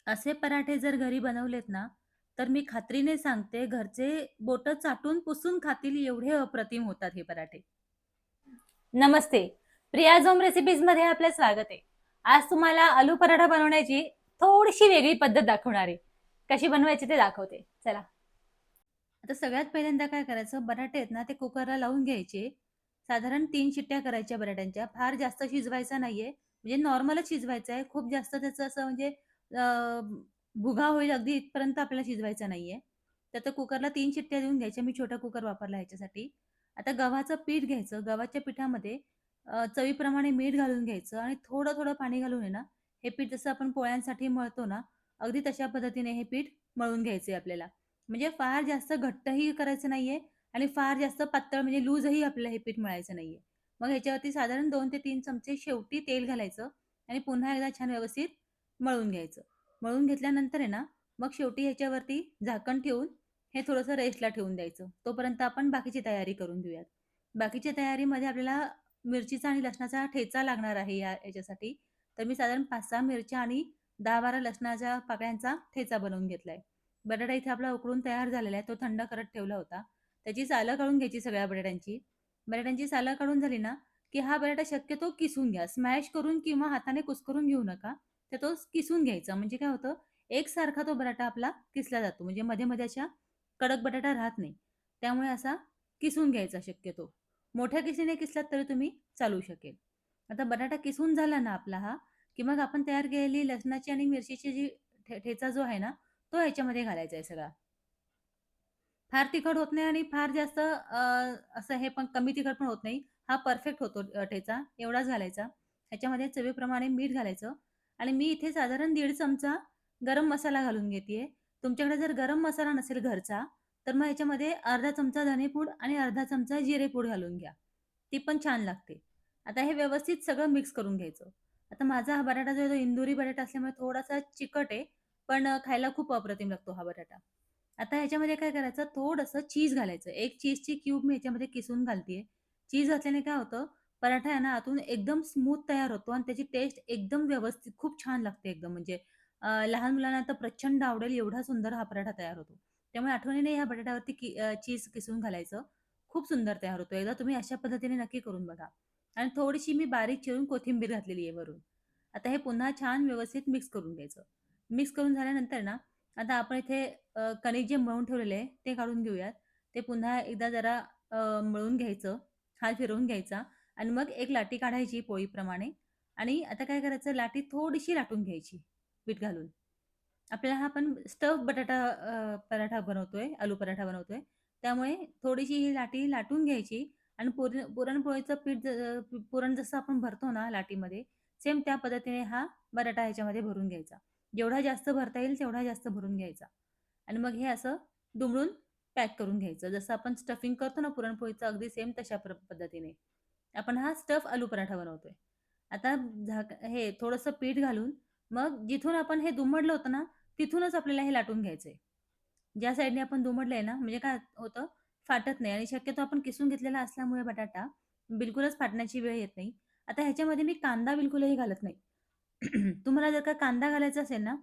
असे पराठे जर घरी बनवलेत ना, तर मी खात्रीने सांगते घरचे बोटं चाटून पुसून खातील एवढे अप्रतिम होतात हे पराठे. नमस्ते. प्रिया झोम रेसिपीजमध्ये आपलं स्वागत आहे. आज तुम्हाला आलू पराठा बनवण्याची थोडीशी वेगळी पद्धत दाखवणार आहे. कशी बनवायची ते दाखवते. चला. आता सगळ्यात पहिल्यांदा काय करायचं, बटाटे आहेत ना, ते कुकरला लावून घ्यायचे. साधारण 3 शिट्ट्या करायच्या बटाट्यांच्या. फार जास्त शिजवायचा नाहीये. म्हणजे नॉर्मलच शिजवायचं आहे. खूप जास्त त्याचं असं म्हणजे अ, भुगा होईल अगदी इथपर्यंत आपल्याला शिजवायचा नाहीये. तर ते कुकरला 3 शिट्ट्या देऊन घ्यायच्या. मी छोटा कुकर वापरला ह्याच्यासाठी. आता गव्हाचं पीठ घ्यायचं. गव्हाच्या पिठामध्ये चवीप्रमाणे मीठ घालून घ्यायचं आणि थोडं-थोडं पाणी घालून आहे ना, हे पीठ जसं आपण पोळ्यांसाठी मळतो ना, अगदी तशा पद्धतीने हे पीठ मळून घ्यायचंय आपल्याला. म्हणजे फार जास्त घट्टही करायचं नाहीये आणि फार जास्त पातळ म्हणजे लूजही आपल्याला हे पीठ मळायचं नाहीये. मग ह्याच्यावरती साधारण 2 ते 3 चमचे शेवटी तेल घालायचं आणि पुन्हा एकदा छान व्यवस्थित मळून घ्यायचं. मळून घेतल्यानंतर आहे ना, मग शेवटी ह्याच्यावरती झाकण ठेवून हे थोडंसं रेस्टला ठेवून द्यायचं. तोपर्यंत आपण बाकीची तयारी करून घेऊयात. बाकीच्या तयारीमध्ये आपल्याला मिरचीचा आणि लसणाचा ठेचा लागणार आहे याच्यासाठी. तर मी साधारण 5-6 मिरच्या आणि 10-12 लसणाच्या पाकळ्यांचा ठेचा बनवून घेतलाय. बटाटा इथे आपला उकडून तयार झालेला आहे. तो थंड करत ठेवला होता. त्याची सालं काढून घ्यायची सगळ्या बटाट्यांची. बटाट्यांची सालं काढून झाली ना, की हा बटाटा शक्यतो किसून घ्या. स्मॅश करून किंवा हाताने कुस्करून घेऊ नका. तर तो किसून घ्यायचा. म्हणजे काय होतं, एकसारखा तो बटाटा आपला किसला जातो. म्हणजे मध्ये-मध्ये अशा कडक बटाटा राहत नाही. त्यामुळे असा किसून घ्यायचा शक्यतो. मोठ्या किसीने किसलात तरी तुम्ही चालू शकेल. आता बटाटा किसून झाला ना आपला हा, की मग आपण तयार केलेली लसणाची आणि मिरचीची जी ठेचा जो आहे ना, तो ह्याच्यामध्ये घालायचा आहे सगळा. फार तिखट होत नाही आणि फार जास्त असं हे पण कमी तिखट पण होत नाही. हा परफेक्ट होतो ठेचा एवढाच घालायचा. ह्याच्यामध्ये चवीप्रमाणे मीठ घालायचं आणि मी इथे साधारण 1.5 चमचा गरम मसाला घालून घेतीये. तुमच्याकडे जर गरम मसाला नसेल घरचा, तर मग ह्याच्यामध्ये अर्धा चमचा धनेपूड आणि अर्धा चमचा जिरेपूड घालून घ्या. ती पण छान लागते. आता हे व्यवस्थित सगळं मिक्स करून घ्यायचं. आता माझा हा बटाटा जो आहे तो इंदुरी बटाटा असल्यामुळे थोडासा चिकट आहे, पण खायला खूप अप्रतिम लागतो हा बटाटा. आता ह्याच्यामध्ये काय करायचं, थोडंसं चीज घालायचं. एक चीजची क्यूब मी ह्याच्यामध्ये किसून घालतीये. चीज घातल्याने काय होतं, पराठा आहे ना आतून एकदम स्मूथ तयार होतो आणि त्याची टेस्ट एकदम व्यवस्थित खूप छान लागते एकदम म्हणजे लहान मुलांना तर प्रचंड आवडेल एवढा सुंदर हा पराठा तयार होतो. त्यामुळे आठवणीने ह्या बटाट्यावरती चीज किसून घालायचं. खूप सुंदर तयार होतो. एकदा तुम्ही अशा पद्धतीने नक्की करून बघा. आणि थोडीशी मी बारीक चिरून कोथिंबीर घातलेली आहे वरून. आता हे पुन्हा छान व्यवस्थित मिक्स करून घ्यायचं. मिक्स करून झाल्यानंतर ना, आता आपण इथे कणिक जे मळून ठेवलेले आहे ते काढून घेऊयात. ते पुन्हा एकदा जरा मळून घ्यायचं, हात फिरवून घ्यायचा आणि मग एक लाटी काढायची पोळीप्रमाणे आणि आता काय करायचं लाटी थोडीशी लाटून घ्यायची पीठ घालून. आपल्याला हा आपण स्टफ बटाटा पराठा बनवतोय, आलू पराठा बनवतोय. त्यामुळे थोडीशी ही लाटी लाटून घ्यायची आणि पुरणपोळीचं पीठ पुरण जसं आपण भरतो ना लाटीमध्ये, सेम त्या पद्धतीने हा बटाटा ह्याच्यामध्ये भरून घ्यायचा. जेवढा जास्त भरता येईल तेवढा जास्त भरून घ्यायचा आणि मग हे असं दुमडून पॅक करून घ्यायचं. जसं आपण स्टफिंग करतो ना पुरणपोळीचं अगदी सेम तशा पद्धतीने. आपण हा स्टफ आलू पराठा बनवतोय. आता हे थोडंसं पीठ घालून मग जिथून आपण हे दुमडलं होतं ना, तिथूनच आपल्याला हे लाटून घ्यायचंय. ज्या साइडने आपण दुमडलंय ना, म्हणजे काय होतं, फाटत नाही आणि शक्यतो आपण किसून घेतलेला असल्यामुळे बटाटा बिलकुलच फाटण्याची वेळ येत नाही. आता ह्याच्यामध्ये मी कांदा बिलकुलही घालत नाही. तुम्हाला जर का कांदा घालायचा असेल ना,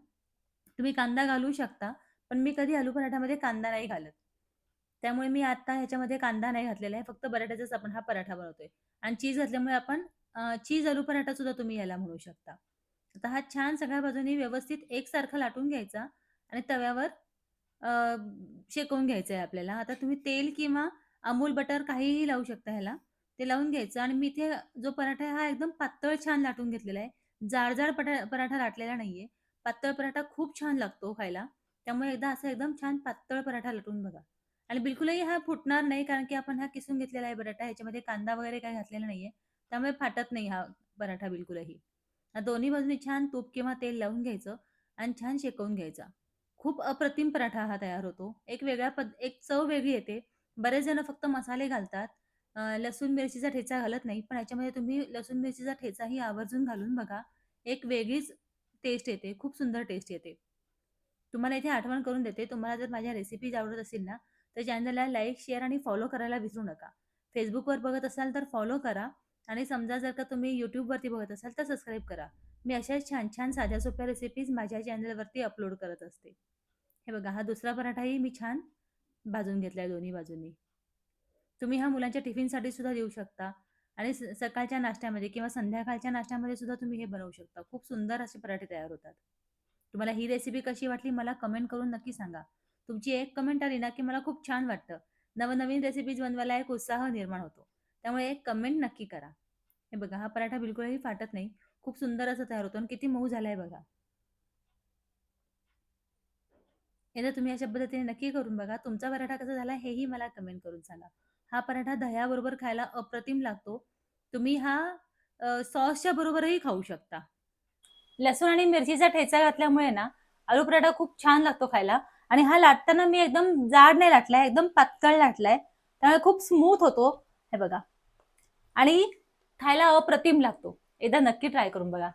तुम्ही कांदा घालू शकता. पण मी कधी आलू पराठामध्ये कांदा नाही घालत. त्यामुळे मी आता ह्याच्यामध्ये कांदा नाही घातलेला आहे. फक्त बटाट्याचाच आपण हा पराठा बनवतोय आणि चीज घातल्यामुळे आपण चीज आलू पराठा सुद्धा तुम्ही याला म्हणू शकता. आता हा छान सगळ्या बाजूनी व्यवस्थित एकसारखा लाटून घ्यायचा आणि तव्यावर अ, शेकवून घ्यायचं आहे आपल्याला. आता तुम्ही तेल किंवा अमूल बटर काहीही लावू शकता ह्याला. ते लावून घ्यायचं आणि मी इथे जो पराठा आहे हा एकदम पातळ छान लाटून घेतलेला आहे. जाड-जाड पराठा लाटलेला नाहीये. पातळ पराठा खूप छान लागतो खायला. त्यामुळे एकदा असा एकदम छान पातळ पराठा लाटून बघा. आणि बिलकुलही हा फुटणार नाही कारण की आपण हा किसून घेतलेला आहे बटाटा. ह्याच्यामध्ये कांदा वगैरे काही घातलेला नाहीये. त्यामुळे फाटत नाही हा पराठा बिलकुलही. दोन्ही बाजूनी छान तूप किंवा तेल लावून घ्यायचं आणि छान शेकवून घ्यायचा. खूप अप्रतिम पराठा हा तयार होतो. एक चव वेगळी येते. बरेच जण फक्त मसाले घालतात. लसूण मिरचीचा ठेचा घालत नाही. पण याच्यामध्ये तुम्ही लसूण मिरचीचा ठेचाही आवर्जून घालून बघा. एक वेगळीच टेस्ट येते. खूप सुंदर टेस्ट येते. तुम्हाला इथे आठवण करून देते, तुम्हाला जर माझ्या रेसिपीज आवडत असतील ना, तर चॅनलला लाईक, शेअर आणि फॉलो करायला विसरू नका. Facebookवर बघत असाल तर फॉलो करा आणि समजा जर का तुम्ही YouTubeवरती बघत असाल तर सबस्क्राईब करा. मी अशाच छान छान साध्या सोप्या रेसिपीज माझ्या चॅनलवरती अपलोड करत असते. हे बघा, हा दुसरा पराठाही मी छान भाजून घेतलाय दोन्ही बाजूनी. तुम्ही हा मुलांच्या टिफिनसाठी सुद्धा देऊ शकता आणि सकाळच्या नाश्त्यामध्ये किंवा संध्याकाळच्या नाश्त्यामध्ये सुद्धा तुम्ही हे बनवू शकता. खूप सुंदर असे पराठे तयार होतात. तुम्हाला ही रेसिपी कशी वाटली मला कमेंट करून नक्की सांगा. तुमची एक कमेंट आली ना की मला खूप छान वाटतं. नवनवीन रेसिपीज बनवायला एक उत्साह निर्माण होतो. त्यामुळे एक कमेंट नक्की करा. हे बघा, हा पराठा बिलकुलही फाटत नाही. खूप सुंदर असं तयार होतो आणि किती मऊ झालाय बघा. एकदा तुम्ही अशा पद्धतीने नक्की करून बघा. तुमचा पराठा कसा झाला हेही मला कमेंट करून सांगा. हा पराठा दह्याबरोबर खायला अप्रतिम लागतो. तुम्ही हा सॉसच्या बरोबरही खाऊ शकता. लसूण आणि मिरचीचा ठेचा घातल्यामुळे ना आलू पराठा खूप छान लागतो खायला. आणि हा लाटताना मी एकदम जाड नाही लाटलाय, एकदम पातळ लाटलाय, त्यामुळे खूप स्मूथ होतो. हे बघा, आणि खायला अप्रतिम लागतो. एकदा नक्की ट्राय करून बघा.